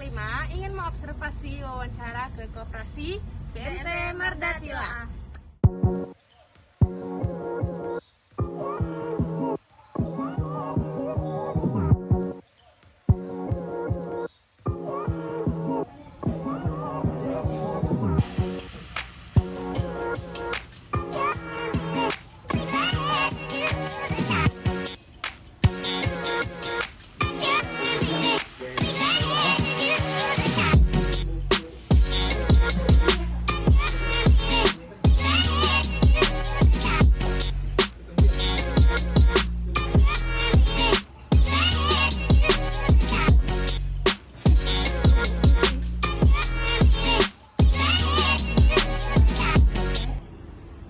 5 ingin mengobservasi wawancara ke Koperasi BNT Mardatila.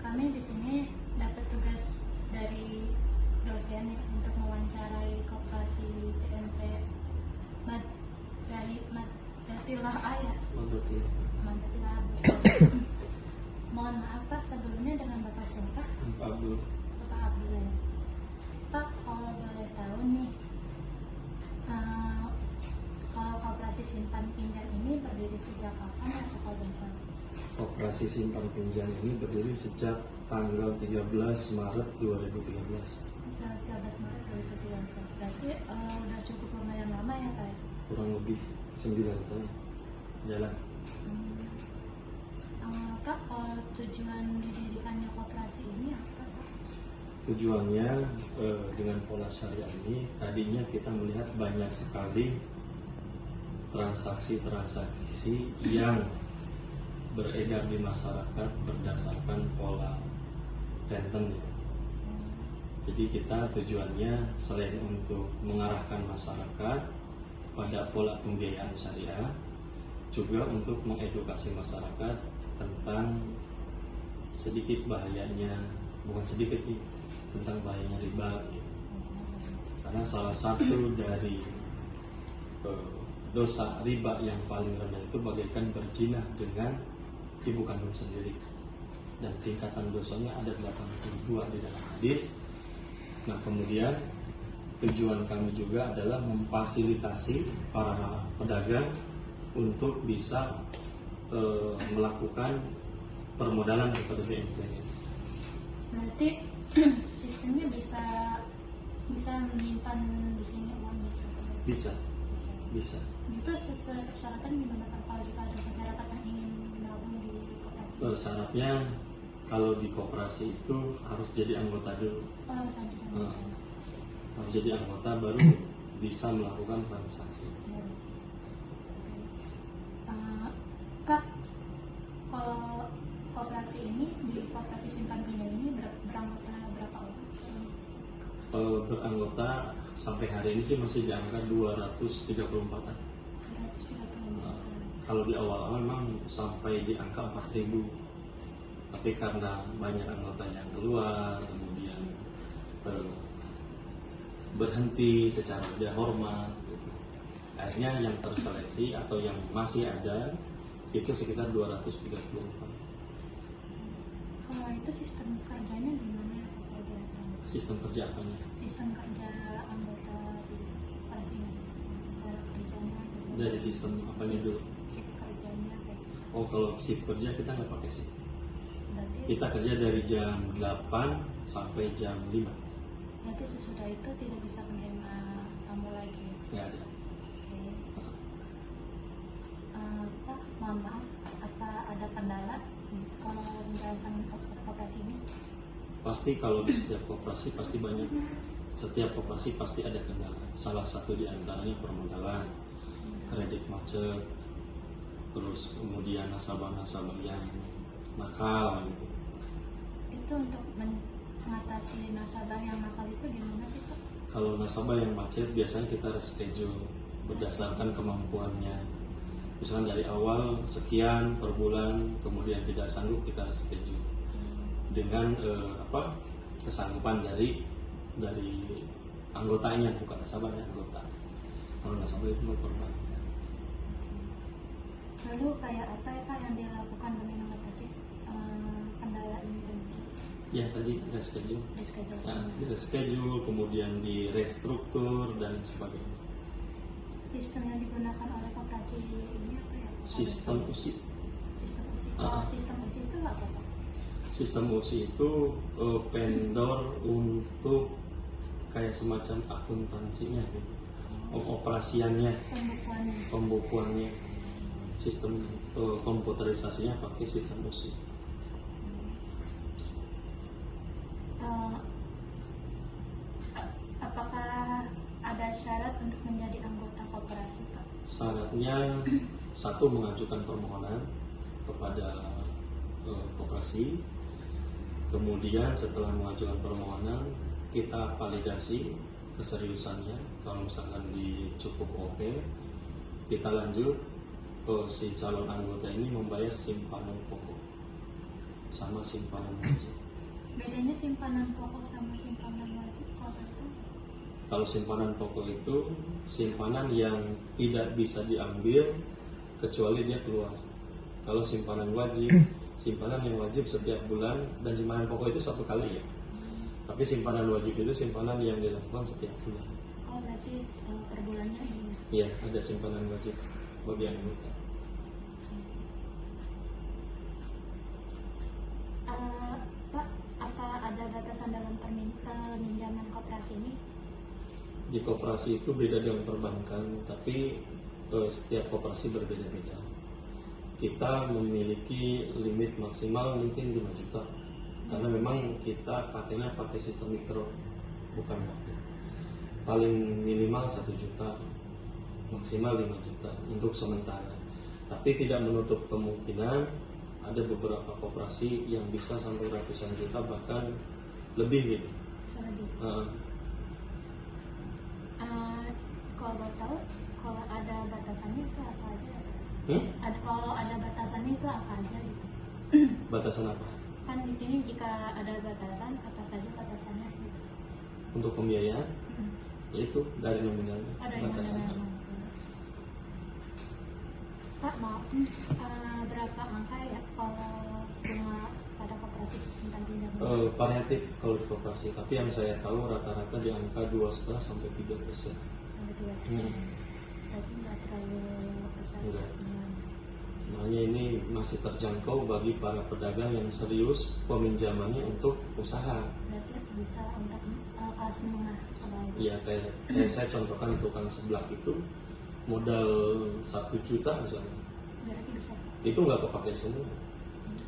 Kami di sini dapat tugas dari dosen ya, untuk mewawancarai Koperasi BNT Mardatila ya. Mardatila. Mohon maaf Pak, sebelumnya dengan Bapak siapa? Pak Abdul. Bapak Abdul ya. Pak, kalau boleh tahu nih, kalau Koperasi Simpan Pinjam ini berdiri sejak kapan ya Pak boleh tahu? Koperasi Simpan Pinjam ini berdiri sejak tanggal 13 Maret 2013. 13 Maret 2013. Berarti udah cukup lumayan lama ya Pak? Kurang lebih 9 tahun jalan. Pak, tujuan didirikannya koperasi ini apa Pak? Tujuannya dengan pola syariah ini tadinya kita melihat banyak sekali transaksi-transaksi yang beredar di masyarakat berdasarkan pola renten. Jadi kita tujuannya selain untuk mengarahkan masyarakat pada pola pembiayaan syariah, juga untuk mengedukasi masyarakat tentang sedikit bahayanya, bukan sedikit sih, tentang bahayanya riba. Karena salah satu dari dosa riba yang paling rendah itu bagaikan berzina dengan ibu kandung sendiri, dan tingkatan dosanya ada 82 di dalam hadis. Nah, kemudian tujuan kami juga adalah memfasilitasi para pedagang untuk bisa melakukan permodalan kepada BNT. Berarti sistemnya bisa menyimpan di sini uang gitu? Bisa. Itu sesuai persyaratan gimana Pak? Kalau jika ada masyarakat yang ingin menabung di koperasi? Syaratnya kalau di koperasi itu harus jadi anggota dulu. Harus jadi anggota baru bisa melakukan transaksi. Kak, kalau koperasi ini di Koperasi Simpan Pinjam ini beranggota berapa orang? Beranggota sampai hari ini sih masih di angka 234-an. Kalau di awal-awal memang sampai di angka 4.000, tapi karena banyak anggota yang keluar, kemudian berhenti secara tidak hormat, gitu. Akhirnya yang terseleksi atau yang masih ada itu sekitar 234. Kalau itu sistem kerjanya gimana? Sistem kerja apanya? Sistem kerja anggota di koperasi ini, cara kerjanya gimana? Dari sistem apanya dulu? Shift kerjanya kayak gitu. Oh, kalau shift kerja kita nggak pakai shift. Berarti Kita kerja dari jam 8 sampai jam 5. berarti sesudah itu tidak bisa menerima tamu lagi. Nggak ada. Oke. Pak, mohon maaf, apa ada kendala kalau menjalankan koperasi ini? Pasti kalau di setiap koperasi pasti banyak. Setiap koperasi pasti ada kendala. Salah satu di antaranya permodalan, kredit macet, terus kemudian nasabah-nasabah yang nakal gitu. Itu untuk mengatasi nasabah yang nakal itu gimana sih Pak? Kalau nasabah yang macet biasanya kita reschedule berdasarkan kemampuannya. Misalnya dari awal sekian per bulan, kemudian tidak sanggup kita reschedule dengan kesanggupan dari anggotanya, bukan nasabahnya, anggota. Kalau nasabah itu memperbanyak. Lalu kayak apa ya Pak yang dilakukan demi mengatasi kendala ini dan Ya tadi reschedule. reschedule? Nah, di reschedule, kemudian di restruktur dan sebagainya. sistem yang digunakan oleh koperasi ini apa ya? Sistem USI. Sistem USI. Oh, sistem USI itu apa Pak? Sistem USI itu vendor untuk kayak semacam akuntansinya gitu. Operasiannya, pembukuannya, sistem komputerisasinya pakai sistem USI. Apakah ada syarat untuk menjadi anggota koperasi Pak? Syaratnya satu, mengajukan permohonan kepada koperasi. Kemudian setelah mengajukan permohonan, kita validasi keseriusannya. Kalau misalkan cukup oke, kita lanjut si calon anggota ini membayar simpanan pokok sama simpanan wajib. Bedanya simpanan pokok sama simpanan wajib kalau itu? Kalau simpanan pokok itu simpanan yang tidak bisa diambil kecuali dia keluar. Kalau simpanan wajib, simpanan yang wajib setiap bulan, dan simpanan pokok itu satu kali ya. Tapi simpanan wajib itu simpanan yang dilakukan setiap bulan. Oh, berarti per bulannya ini? Iya, ada simpanan wajib bagi anggota. Pak, apa ada batasan dalam peminjaman koperasi ini? Di koperasi itu beda dengan perbankan, tapi setiap koperasi berbeda-beda. Kita memiliki limit maksimal mungkin 5 juta, karena memang kita pakainya pakai sistem mikro, bukan bank. Paling minimal 1 juta, maksimal 5 juta untuk sementara. Tapi tidak menutup kemungkinan ada beberapa koperasi yang bisa sampai ratusan juta, bahkan lebih gitu. Kalau mau tahu, kalau ada batasannya itu apa aja? Kalau ada batasannya itu apa aja gitu? Batasan apa? Kan di sini jika ada batasan, apa saja batasannya gitu? Untuk pembiayaan, yaitu dari nominalnya. Ada batasannya. Pak, maaf, berapa angka ya kalau bunga pada koperasi simpan pinjam? Variatif kalau di koperasi, tapi yang saya tahu rata-rata di angka 2,5 sampai 3%. Sampai 3%. Berarti nggak terlalu besar. Enggak. Makanya ini masih terjangkau bagi para pedagang yang serius peminjamannya untuk usaha. Berarti bisa untuk kelas menengah. Iya, kayak saya contohkan tukang seblak itu modal 1 juta misalnya. Berarti bisa. Itu nggak kepake semua.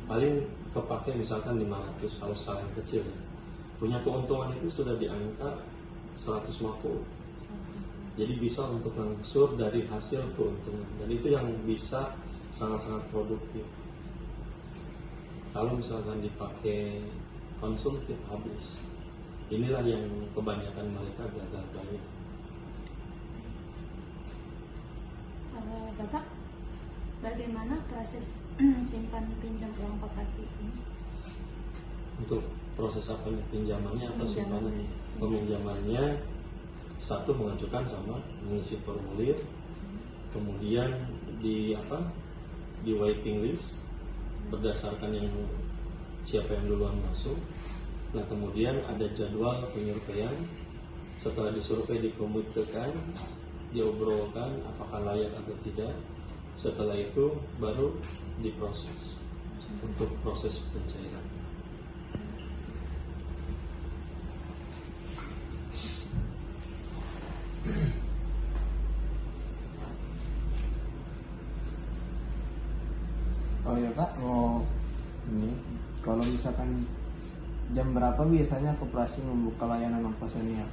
Paling kepake misalkan 500 kalau skala yang kecil ya. Punya keuntungan itu sudah di angka 150. Jadi bisa untuk langsung dari hasil keuntungan, dan itu yang bisa sangat-sangat produktif. Kalau misalkan dipakai konsumtif habis. Inilah yang kebanyakan mereka gagal bayar. Bapak, bagaimana proses simpan pinjam uang koperasi ini? Untuk proses apa nih? Pinjamannya atau simpanannya? Peminjamannya satu, mengajukan sama mengisi formulir, kemudian di waiting list berdasarkan yang siapa yang duluan masuk. Nah, kemudian ada jadwal penyurveian. Setelah disurvei, dikomunikasikan, diobrolkan apakah layak atau tidak. Setelah itu baru diproses untuk proses pencairan. Oh ya Pak, ini kalau misalkan jam berapa biasanya koperasi membuka layanan operasional?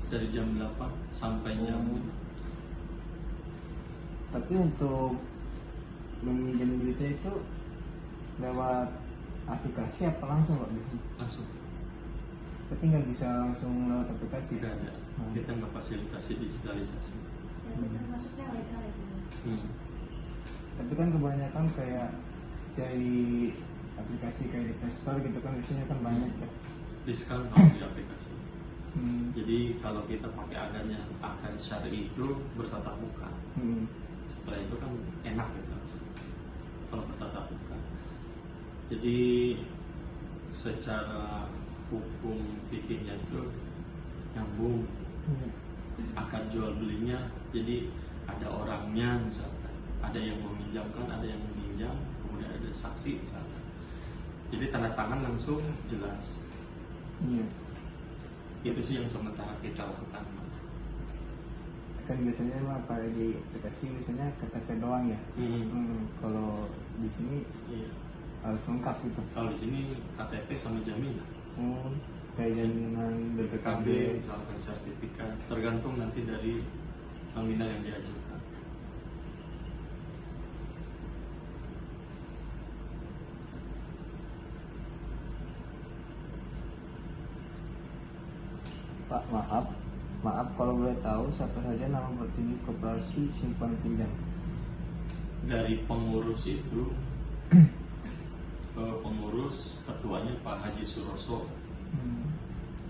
Dari jam 8 sampai jam 5. Tapi untuk meminjam duitnya itu lewat aplikasi apa langsung Pak? Langsung. Berarti nggak bisa langsung lewat aplikasi? Tidak ada. Kita nggak fasilitasi digitalisasi. Termasuknya legal ya? Tapi kan kebanyakan kayak dari aplikasi kayak di Play Store gitu kan biasanya kan banyak ya. Diskon kalau di aplikasi. Jadi kalau kita pakai akan syari itu bertatap muka. Setelah itu kan enak gitu langsung. Kalau bertatap muka. Jadi secara hukum fikihnya itu nyambung. Akad jual belinya, jadi ada orangnya misalkan, ada yang meminjamkan, ada yang meminjam, kemudian ada saksi misalkan. Jadi tanda tangan langsung jelas. Iya. Itu sih yang sementara kita lakukan. Kan biasanya mah apa di aplikasi biasanya KTP doang ya. Kalau di sini Iya. harus lengkap gitu. Kalau di sini KTP sama jaminan. Kayak jaminan BPKB. Misalkan sertifikat, tergantung nanti dari nominal yang diajukan. Pak, maaf kalau boleh tahu siapa saja nama petinggi koperasi simpan pinjam. Dari pengurus itu, pengurus ketuanya Pak Haji Suroso,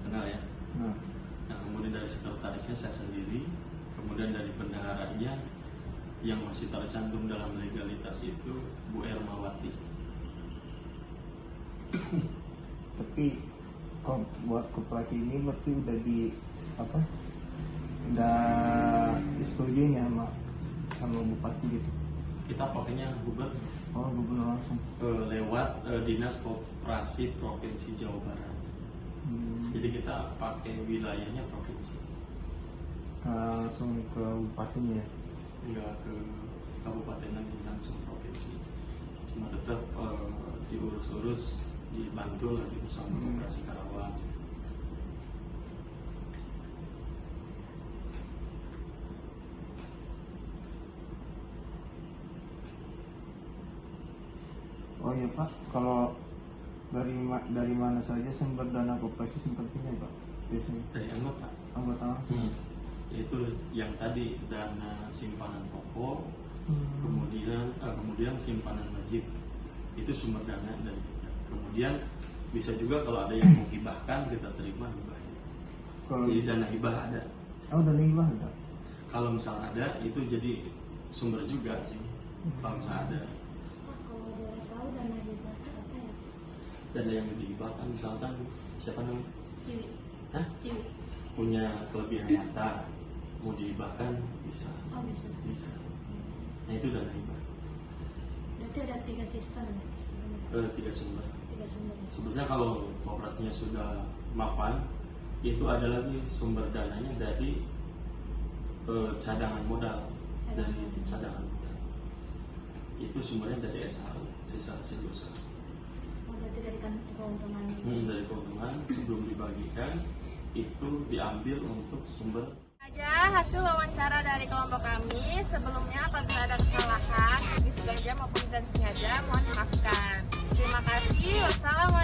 kenal ya. Nah, kemudian dari sekretarisnya saya sendiri, kemudian dari bendaharanya yang masih tercantum dalam legalitas itu Bu Ermawati. Tapi kok buat koperasi ini berarti udah di apa? Udah disetujuin ya sama bupati gitu. Kita pakainya gubernur. Oh, gubernur langsung. Lewat Dinas Koperasi Provinsi Jawa Barat. Jadi kita pakai wilayahnya provinsi, Langsung ke bupatinya ya. enggak ke kabupaten lagi, langsung provinsi. Cuma tetap diurus-urus, dibantu lagi bersama Koperasi Karawang. Oh iya Pak, kalau dari mana saja sumber dana koperasi simpan pinjam Pak? Biasanya Dari anggota. anggota langsung. Yaitu yang tadi dana simpanan pokok, kemudian simpanan wajib, itu sumber dana dari kita. Kemudian bisa juga kalau ada yang menghibahkan, kita terima hibahnya. Kalau Jadi dana hibah ada. dana hibah ada. Kalau misalnya ada, itu jadi sumber juga sih. Kalau misalnya ada. Pak, kalau boleh tahu dana hibah itu apa ya? Dana yang dihibahkan, misalkan siapa namanya? Siwi. Hah? Siwi. Punya kelebihan harta, mau dihibahkan bisa. Oh, bisa. Bisa. Nah itu dana hibah. Berarti ada 3 sistem ya? 3 sumber. 3 sumber. Sebenarnya kalau operasinya sudah mapan, itu ada lagi sumber dananya dari cadangan modal. Dari cadangan modal. Itu sumbernya dari SHU, sisa hasil usaha. Oh, berarti dari keuntungan. Dari keuntungan sebelum dibagikan itu diambil untuk sumber. Aja hasil wawancara dari kelompok kami. Sebelumnya apabila ada kesalahan disengaja maupun tidak disengaja mohon dimaafkan. Terima kasih. Wassalamualaikum.